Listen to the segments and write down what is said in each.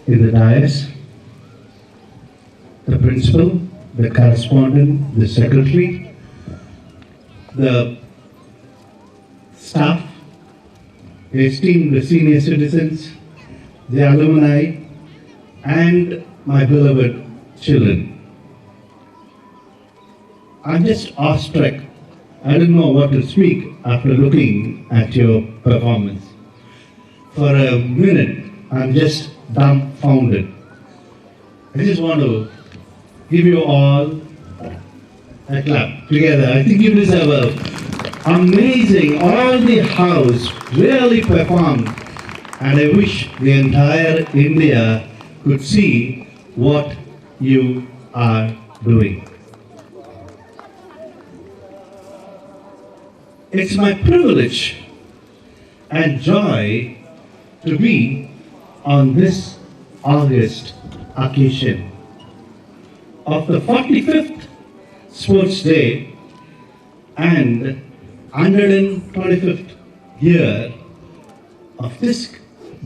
in the dais, the principal, the correspondent, the secretary, the staff, the esteemed senior citizens, the alumni, and my beloved children. I'm just awestruck. I don't know what to speak after looking at your performance. For a minute, I'm just dumbfounded. I just want to give you all a clap together. I think you deserve amazing. All the house really performed, and I wish the entire India could see what you are doing. It's my privilege and joy to be on this August occasion of the 45th Sports Day and 125th year of this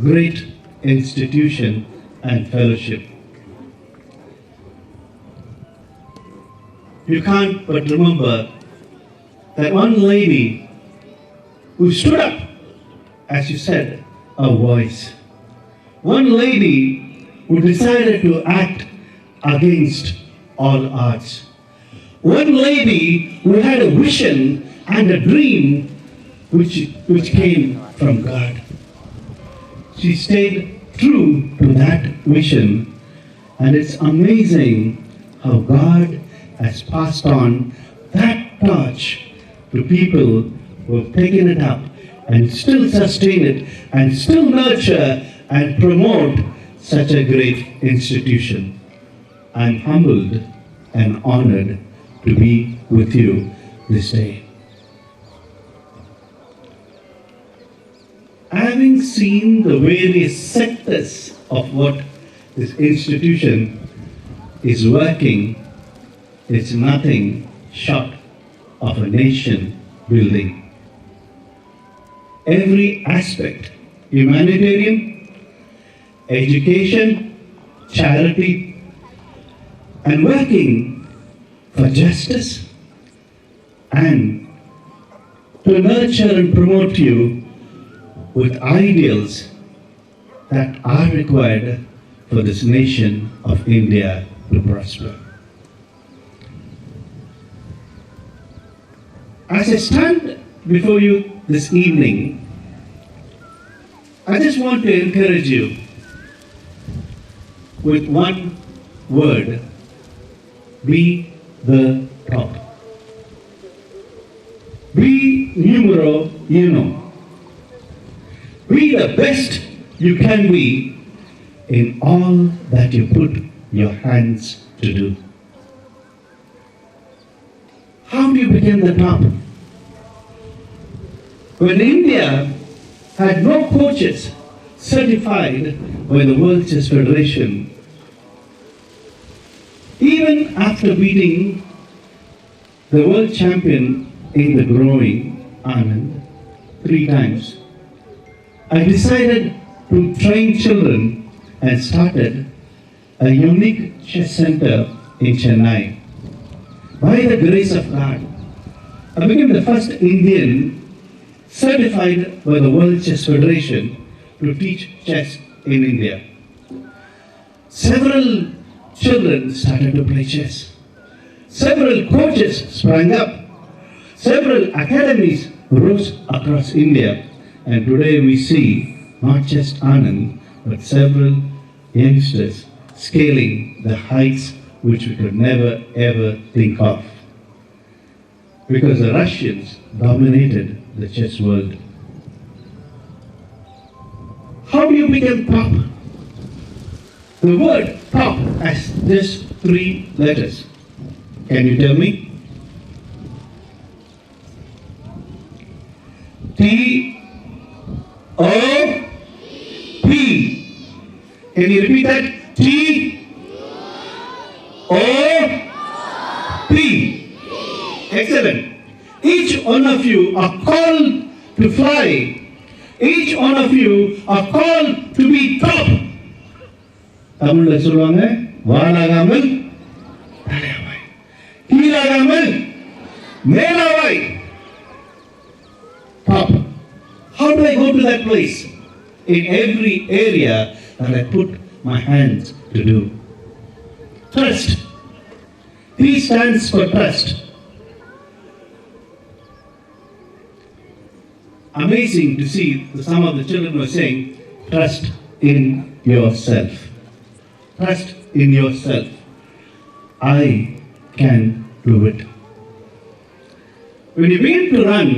great institution and fellowship. You can't but remember that one lady who stood up, as you said, a voice. One lady who decided to act against all odds. One lady who had a vision and a dream which came from God. She stayed true to that vision, and it's amazing how God has passed on that torch to people who have taken it up and still sustain it and still nurture and promote such a great institution. I'm humbled and honored to be with you this day. Having seen the various sectors of what this institution is working, it's nothing short of a nation building. Every aspect, humanitarian, education, charity, and working for justice, and to nurture and promote you with ideals that are required for this nation of India to prosper. As I stand before you this evening, I just want to encourage you with one word: be the top. Be numero uno. Be the best you can be in all that you put your hands to do. How do you become the top? When India had no coaches certified by the World Chess Federation, even after beating the world champion in the growing, Anand, 3 times, I decided to train children and started a unique chess center in Chennai. By the grace of God, I became the first Indian certified by the World Chess Federation to teach chess in India. Several children started to play chess. Several coaches sprang up. Several academies rose across India. And today we see not just Anand, but several youngsters scaling the heights which we could never ever think of. Because the Russians dominated the chess world. How do you become top? The word top has just 3 letters. Can you tell me? T-O-P. Can you repeat that? T-O-P. Excellent. Each one of you are called to fly. Each one of you are called to be top. தமிழ்ல சொல்லுவாங்க, வாலாகாமல் தலையாவாய், கீழாகாமல் மேலாவாய். Top. How do I go to that place? In every area that I put my hands to do. Trust. T stands for trust. Amazing to see some of the children were saying, trust in yourself. Trust in yourself. I can do it. When you begin to run,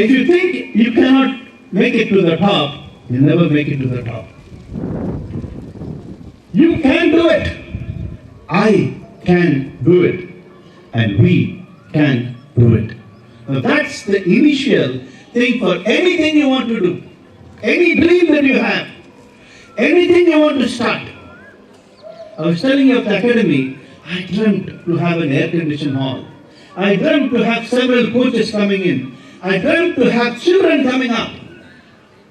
if you think you cannot make it to the top, you'll never make it to the top. You can do it. I can do it. And we can do it. Now that's the initial thing for anything you want to do. Any dream that you have. Anything you want to start. I was telling you of the academy, I dreamt to have an air-conditioned hall. I dreamt to have several coaches coming in. I dreamt to have children coming up.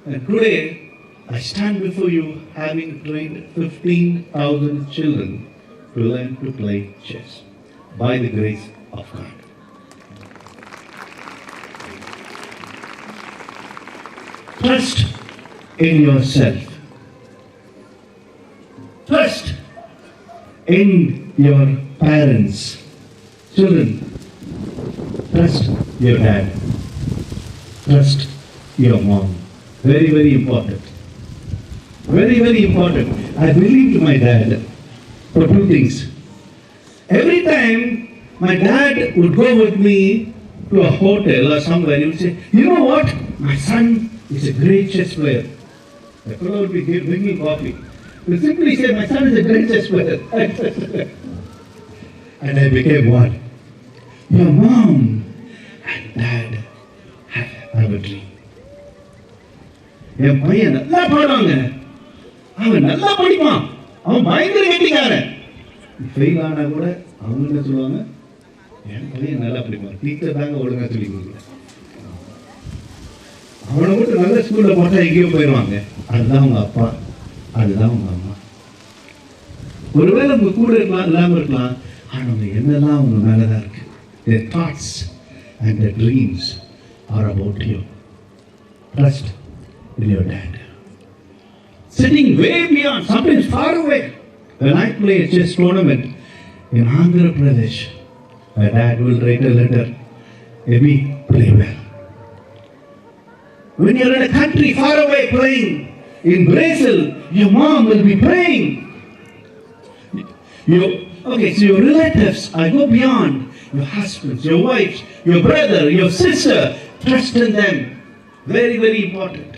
And today, I stand before you having trained 15,000 children to learn to play chess by the grace of God. Trust in yourself. Trust in your parents. Children, trust your dad. Trust your mom. Very, very important. Very, very important. I believed my dad for two things. Every time my dad would go with me to a hotel or somewhere, he would say, you know what? My son is a great chess player. The fellow would be drinking coffee. He would simply say, my son is a great chess player. And I became what? Your mom and dad have a dream. என் பையன் நல்லா பாடுவாங்க, அவன் நல்லா படிப்பான், அவன் பயங்கர கெட்டிக்காரன். Fail ஆனா கூட அவங்க என்ன சொல்லுவாங்க, என் பையன் நல்லா படிப்பான், டீச்சர் தாங்க ஒழுங்கா சொல்லி கொடுக்கல. அவனை மட்டும் நல்ல ஸ்கூல்ல போட்டா எங்கேயோ போயிடுவாங்க. அதுதான் உங்க அப்பா, அதுதான் உங்க அம்மா. ஒருவேளை உங்க கூட இருக்கலாம், இல்லாம இருக்கலாம், ஆனா அவங்க என்னெல்லாம் அவங்க மேலதான் இருக்கு. Their thoughts and their dreams are about you. Trust in your dad. Sitting way beyond, sometimes far away. When I play a chess tournament in Andhra Pradesh, my dad will write a letter, Ebi, play well. When you're in a country far away playing, in Brazil, your mom will be praying. Okay, so your relatives, I go beyond. Your husbands, your wives, your brother, your sister, trust in them. Very, very important.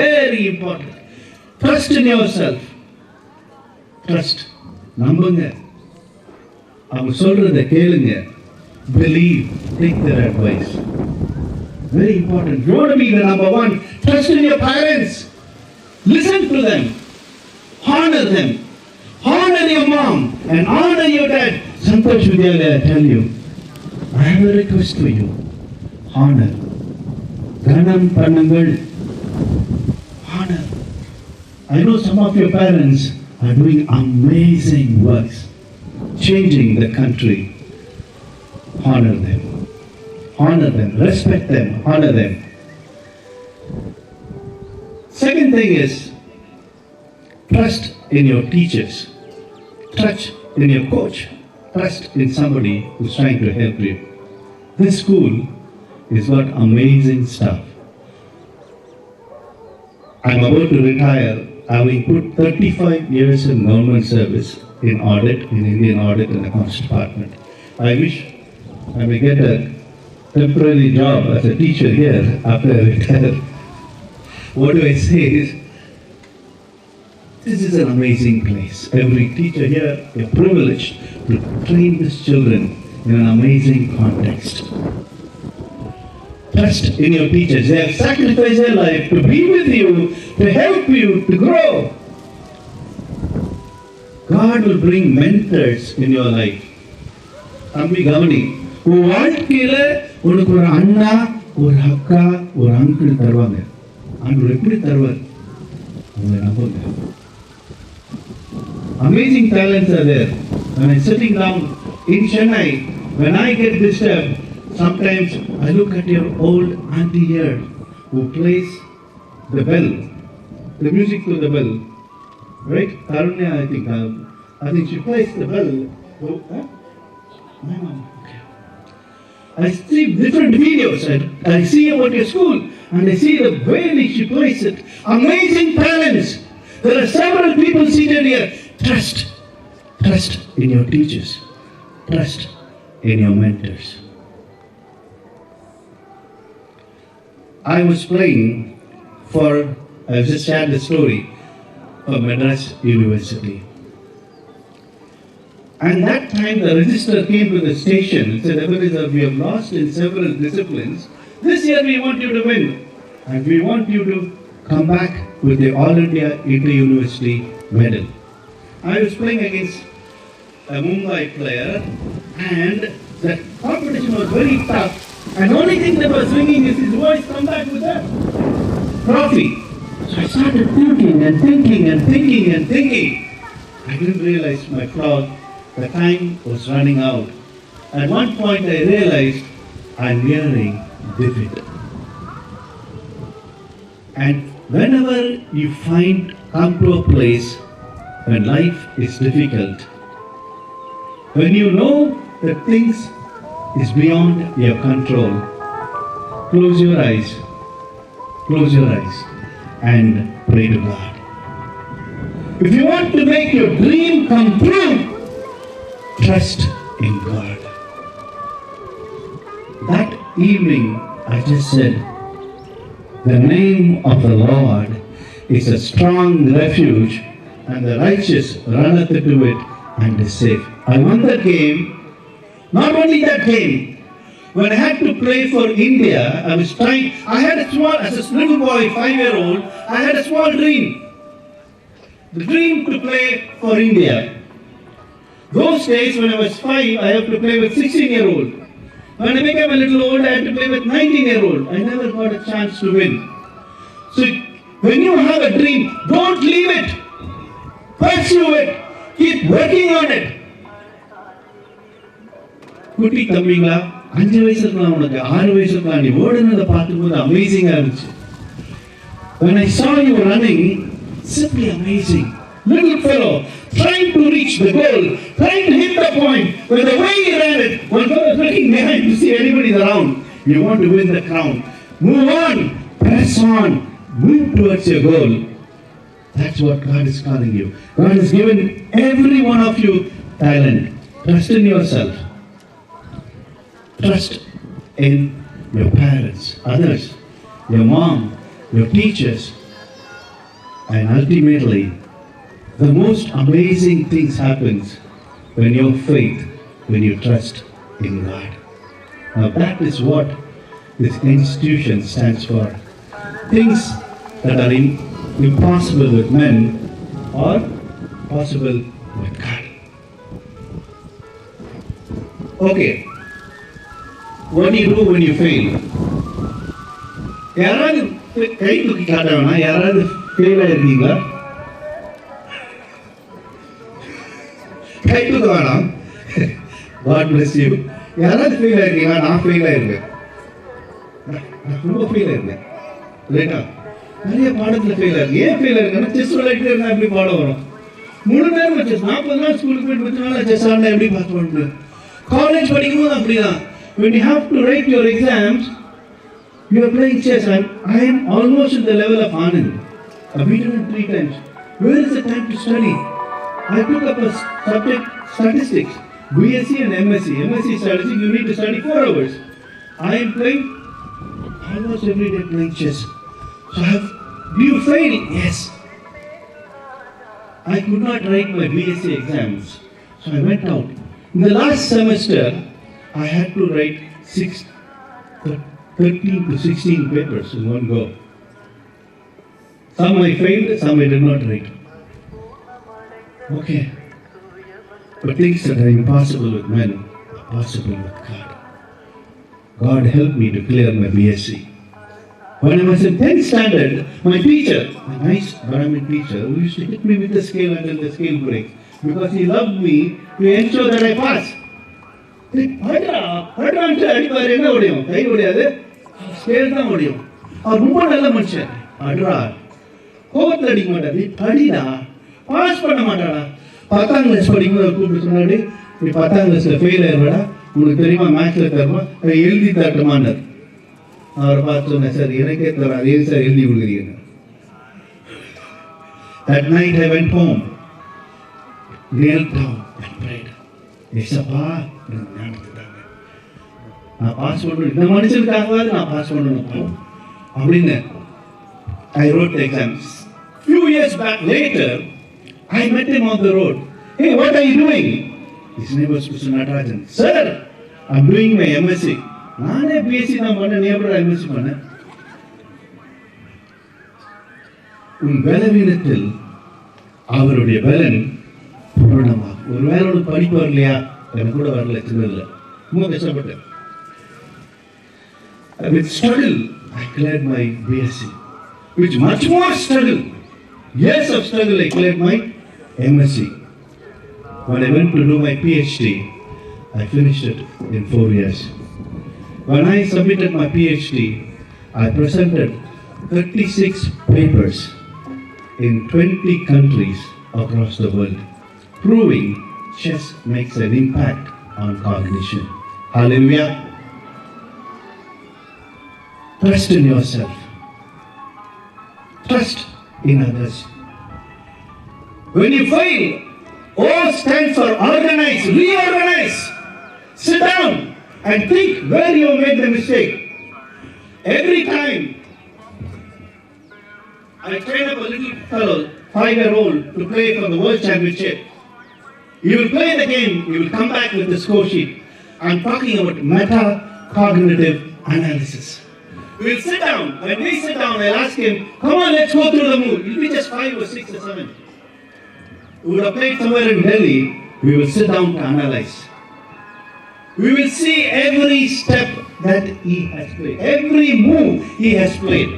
Very important. Trust in yourself. Trust. நம்புங்க. அவங்க சொல்றதை கேளுங்க. Believe. Take their advice. Very important. You want to be the number one. Trust in your parents. Listen to them. Honor them. Honor your mom and honor your dad. Santosh Vidyalaya, I tell you, I have a request for you. Honor. Ganam Panangal. Honor. I know some of your parents are doing amazing works, changing the country. Honor them. Honor them. Respect them. Honor them. Second thing is, trust in your teachers. Trust in your coach. Trust in somebody who's trying to help you. This school is got amazing stuff. I'm about to retire, having put 35 years in government service in audit, in Indian audit in the Accounts Department. I wish I may get a temporary job as a teacher here after I retire. What do I say is, this is an amazing place. Every teacher here is privileged to train these children in an amazing context. Trust in your teachers. They have sacrificed their life to be with you, to help you to grow. God will bring mentors in your life. Ambi Gavani, உன் வாழ்க்கையில உனக்கு ஒரு அண்ணா, ஒரு அக்கா, ஒரு uncle தருவாங்க. ஆண்டவர் எப்படி தருவார்? உங்களை நம்புங்க. Amazing talents are there. When I'm sitting down in Chennai, when I get disturbed, sometimes I look at your old auntie here who plays the bell, the music to the bell, right? Tarunya, I think she plays the bell. Oh, huh? My mom. Okay. I see different videos. I see about your school, and I see the way she plays it. Amazing talents. There are several people seated here. Trust in your teachers. Trust in your mentors. I was playing I just shared the story for Madras University. And that time the registrar came to the station and said, Ebenezer, we have lost in several disciplines. This year we want you to win. And we want you to come back with the All India Inter-University medal. I was playing against a Mumbai player, and the competition was very tough. And the only thing that was ringing is his voice, come back with that trophy. So I started thinking. I didn't realize my fraud. The time was running out. At one point I realized I'm nearing defeat. And whenever you come to a place when life is difficult, when you know that things is beyond your control, close your eyes and pray to God. If you want to make your dream come true, trust in God. That evening I just said, the name of the Lord is a strong refuge, and the righteous runneth into it and is safe. I won that game. Not only that game, when I had to play for India, I had a small, as a little boy, 5-year-old, I had a small dream. The dream to play for India. Those days when I was 5, I had to play with 16-year-old. When I became a little old, I had to play with 19-year-old. I never got a chance to win. So when you have a dream, don't leave it. Pursue it. Keep working on it. குட்டி தம்பிங்களா 5 வயசு இருக்கலாம், உனக்கு 6 வயசு இருக்கலாம், நீ ஓடுனதை பார்க்கும்போது அமேசிங்கா இருந்துச்சு. When I saw you running, simply amazing. Little fellow, trying to reach the goal, trying to hit the point. When the way he ran it, one fellow is looking behind to see anybody around. You want to win the crown. Move on, press on, move towards your goal. That's what God is calling you. God has given every one of you talent. Trust in yourself. Trust in your parents, others, your mom, your teachers, and ultimately, the most amazing things happens when you have faith, when you trust in God. Now that is what this institution stands for. Things that are impossible with men are possible with God. Okay. What do you do when you fail? யாராவது கை தூக்கி காட்டவேனா? யாராவது fail ஆயிருக்கீங்களா? கை தூக்க வேணாம். God bless you. யாராவது fail ஆயிருக்கீங்களா? நான் fail ஆயிருக்கேன். நான் ரொம்ப fail ஆயிருக்கேன். ரைட்டா? நிறைய பாடத்தில் ஃபெயில் ஆயிருக்கு. ஏன் ஃபெயில் ஆயிருக்கேன்னா செஸ் விளையாட்டு இருந்தால் எப்படி பாடம் வரும்? முழு நேரம் செஸ் 40 நாள் ஸ்கூலுக்கு போயிட்டு 10 நாள் செஸ் ஆடினா எப்படி பாஸ் பண்ணு? காலேஜ் படிக்கும்போது அப்படிதான். When you have to write your exams, you are playing chess, and I am almost at the level of Anand. I've beaten him 3 times. Where is the time to study? I took up a subject, statistics, BSc and MSc. MSc statistics, you need to study 4 hours. I am playing almost every day playing chess. So do you fail? Yes. I could not write my BSc exams. So I went out. In the last semester, I had to write 13 to 16 papers in one go. Some I failed, some I did not write. Okay. But things that are impossible with men are possible with God. God helped me to clear my BSc. When I was in 10th standard, my teacher, a nice Brahmin teacher, who used to hit me with the scale until the scale breaks, because he loved me to ensure that I pass. படுறான்ட்டு அடிப்பாரு, என்ன முடியும்? கை முடியாது, scale தான் முடியும். அவர் ரொம்ப நல்ல மனுஷன். படுறா, கோபத்தில் அடிக்க மாட்டாரு, படிடா, பாஸ் பண்ண மாட்டாடா. 10ஆம் கிளாஸ் படிக்கும்போது கூப்பிட்டு சொன்னாடி, நீ 10ஆம் கிளாஸ்ல ஃபெயில் ஆயிடுவாடா, உனக்கு தெரியுமா மேக்ஸில் தருமா, எழுதி தட்டுமான்னார். அவரை பார்த்து சொன்னேன், சார் எனக்கே தர, அதே சார் எழுதி கொடுக்குறீங்க. That night I went home, knelt down and prayed. ஏசப்பா, நான் பாஸ் பண்ணணும், இந்த மனுஷனுக்காகவாது நான் பாஸ் பண்ணணும் அப்படின்னு. I wrote the exams. Few years back later, I met him on the road. Hey, what are you doing? His name was Mr. Natarajan. Sir, I'm doing my MSc. நானே BSc தான் பண்ணேன், நீ எப்படி MSc பண்ண? உன் பலவீனத்தில் அவருடைய பலன் பூரணமாகும். ஒரு வேலை உனக்கு படிப்பு வரலையா? எனக்கு கூட வரல, சின்னதில்லை, ரொம்ப கஷ்டப்பட்டேன். With struggle, I cleared my BSc. With much more struggle, years of struggle, I cleared my MSc. When I went to do my PhD, I finished it in 4 years. When I submitted my PhD, I presented 36 papers in 20 countries across the world, proving chess makes an impact on cognition. Hallelujah. Trust in yourself. Trust in others. When you fail, O stands for organize, reorganize. Sit down and think where you made the mistake. Every time I train up a little fellow, 5-year-old, to play for the World Championship. He will play the game, he will come back with the score sheet. I'm talking about meta-cognitive analysis. We'll sit down. When we sit down, I'll ask him, come on, let's go through the move. It'll be just 5 or 6 or 7. We would have played somewhere in Delhi. We will sit down to analyze. We will see every step that he has played, every move he has played.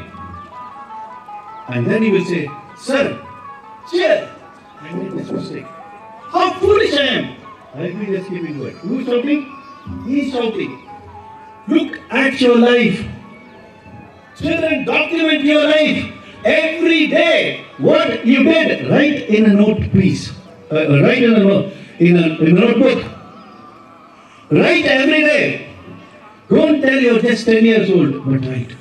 And then he will say, sir, cheer, I made this mistake. How foolish I am. I'll be just giving word. Who's shouting? He's shouting. Look at your life. Children, document your life. Every day, what you did, write in a note, please. Write in a notebook. Write every day. Don't tell you're just 10 years old, but write.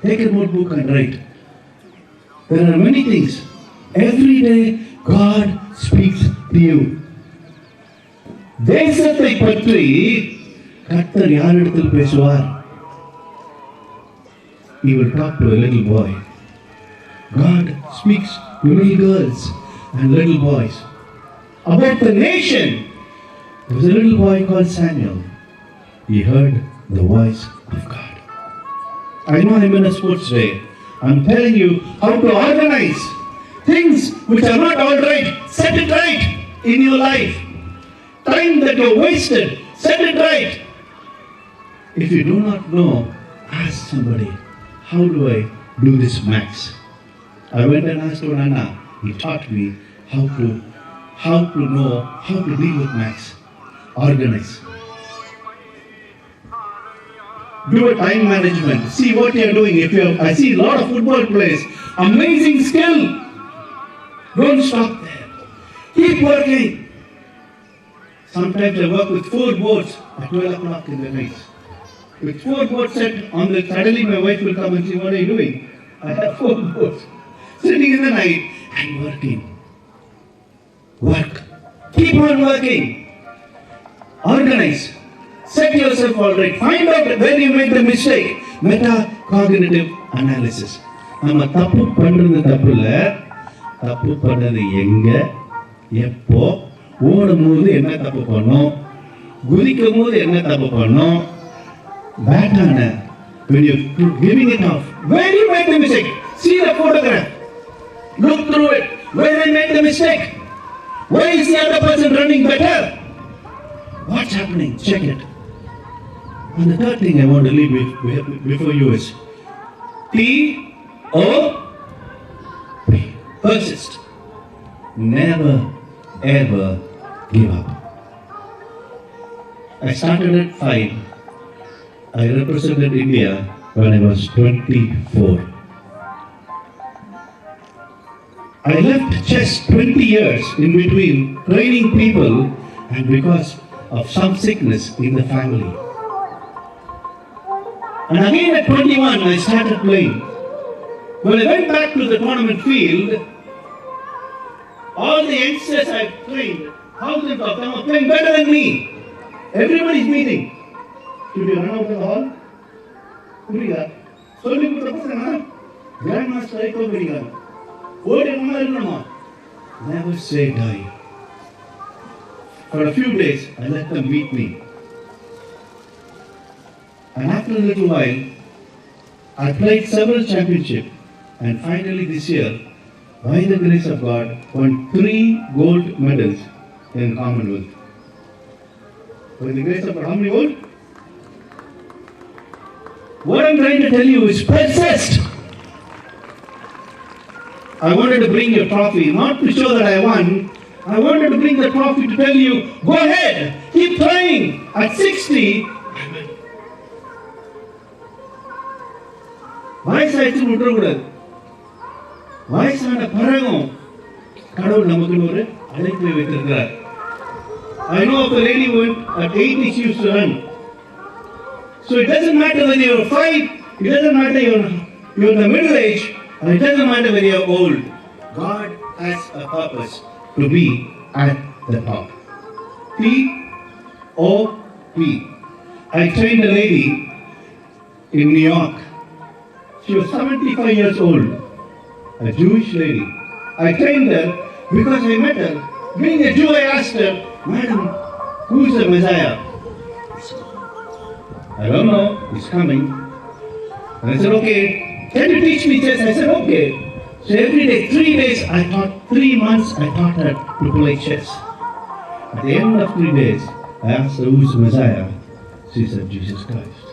Take a notebook and write. There are many things. Every day, God speaks to you. தேசத்தை பற்றி கர்த்தர் யாரிடத்தில் பேசுவார்? He will talk to a little boy. God speaks to little girls and little boys. About the nation, there was a little boy called Samuel. He heard the voice of God. I know I'm in a sports day. I'm telling you how to organize things which are not all right. Set it right in your life. Time that you wasted, set it right. If you do not know, ask somebody, how do I do this max? I went and asked one Anna. He taught me how to know how to deal with max. Organize. Do a time management. See what you are doing. I see a lot of football players, amazing skill. Don't stop there. Keep working. Sometimes I work with 4 boards at 12 o'clock in the night. With 4 boards set on the, suddenly my wife will come and say, what are you doing? I have 4 boards. Sitting in the night and working. Work. Keep on working. Organize. Set yourself all right. Find out where you made the mistake. Meta-cognitive analysis. நம்ம தப்பு பண்றது தப்பு இல்ல. தப்பு பண்ணது எங்க, எப்போ, ஓடும்போது என்ன தப்பு பண்ணோம், குதிக்கும் போது என்ன தப்பு பண்ணோம், பேட்டான when you're giving it off, where you made the mistake. See the photograph. Look through it. Where I made the mistake. Why is the other person running better? What's happening? Check it. And the third thing I want to leave before you is T-O-P. Persist. Never ever give up. I started at FIDE. I represented India when I was 24. I left chess 20 years in between training people and because of some sickness in the family. And again at 21 I started playing. When I went back to the tournament field, all the youngsters I trained, thousands of them are playing better than me. Everybody is meeting. Should we run out of the hall? Puriya. Solli kudra pasanga grandmaster aiko veriga. Ode namma irunama. Never say die. For a few days I let them meet me. And after a little while I played several championships, and finally this year, by the grace of God, won 3 gold medals in Commonwealth. By the grace of God, how many gold? What I'm trying to tell you is persist. I wanted to bring your trophy, not to show that I won. I wanted to bring the trophy to tell you, go ahead, keep trying. At 60, வயசாயிடுச்சு விட்டுறக்கூடாது. வயசான பிறகும் கடவுள் நமக்கு ஒரு அழைப்பை வைத்திருக்கிறார். I know of a lady who at 80 she used to run. So it doesn't matter whether you're 5, it doesn't matter you're in the middle age, and it doesn't matter whether you're old. God has a purpose to be at the top. T-O-P. I trained a lady in New York. She was 75 years old, a Jewish lady. I trained her because I met her. Being a Jew, I asked her, Madam, who is the Messiah? I don't know, he's coming. And I said, okay, can you teach me chess? I said, okay. So every day, 3 days, I taught, 3 months, I taught her to play chess. At the end of 3 days, I asked her, who is the Messiah? She said, Jesus Christ.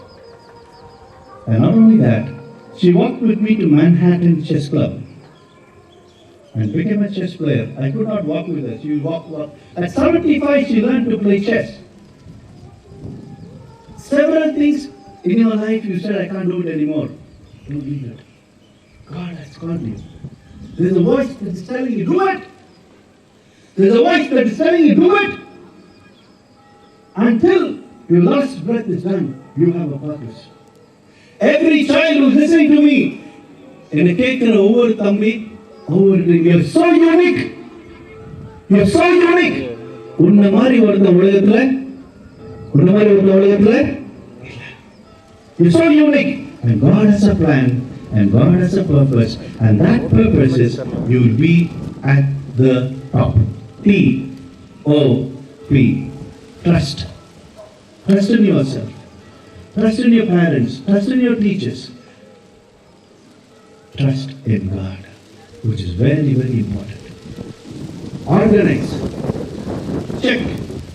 And not only that, she walked with me to Manhattan Chess Club and became a chess player. I could not walk with her. She would walk. At 75, she learned to play chess. Several things in your life you said, I can't do it anymore. Don't leave it. God has called you. There's a voice that is telling you, do it. There's a voice that is telling you, do it. Until your last breath is done, you have a purpose. Every child who's listening to me, in a cake and over Tambi, you're so unique. You're so unique. Unna mari varudha ulagathula. You're so unique. And God has a plan, and God has a purpose, and that purpose is you will be at the top. T-O-P. Trust. Trust in yourself. Trust in your parents. Trust in your teachers. Trust in God, which is very, very important. Organize. Check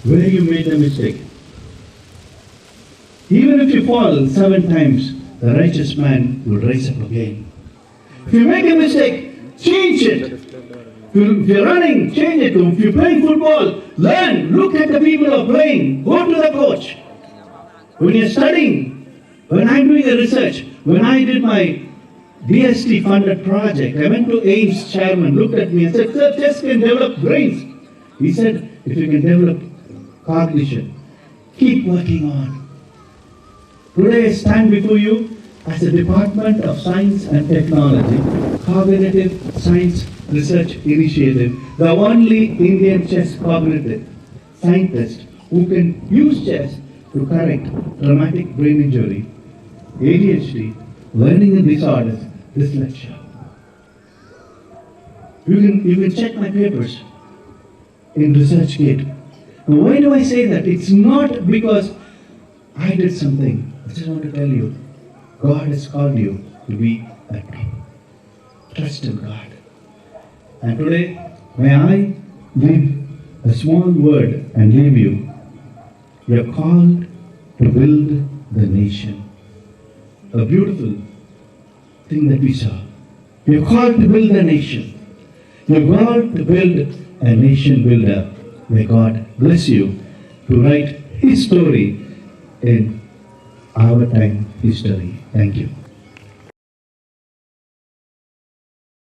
where you made a mistake. Even if you fall 7 times, the righteous man will rise up again. If you make a mistake, change it. If you're running, change it. If you're playing football, learn. Look at the people who are playing. Go to the coach. When you're studying, when I'm doing a research, when I did my DST funded project, I went to AIMS chairman, looked at me and said, sir, chess can develop brains. He said, if you can develop cognition, keep working on. Today I stand before you as a Department of Science and Technology, Cognitive Science Research Initiative, the only Indian chess cognitive scientist who can use chess to correct traumatic brain injury, ADHD, learning disorders, dyslexia. You can check my papers in ResearchGate. Now why do I say that? It's not because I did something. I just want to tell you, God has called you to be at top. Trust in God. And today, may I leave a small word and leave you. You're called to build the nation. A beautiful thing that we saw. You're called to build a nation. You're called to build a nation builder. May God bless you to write His story in our time history. Thank you.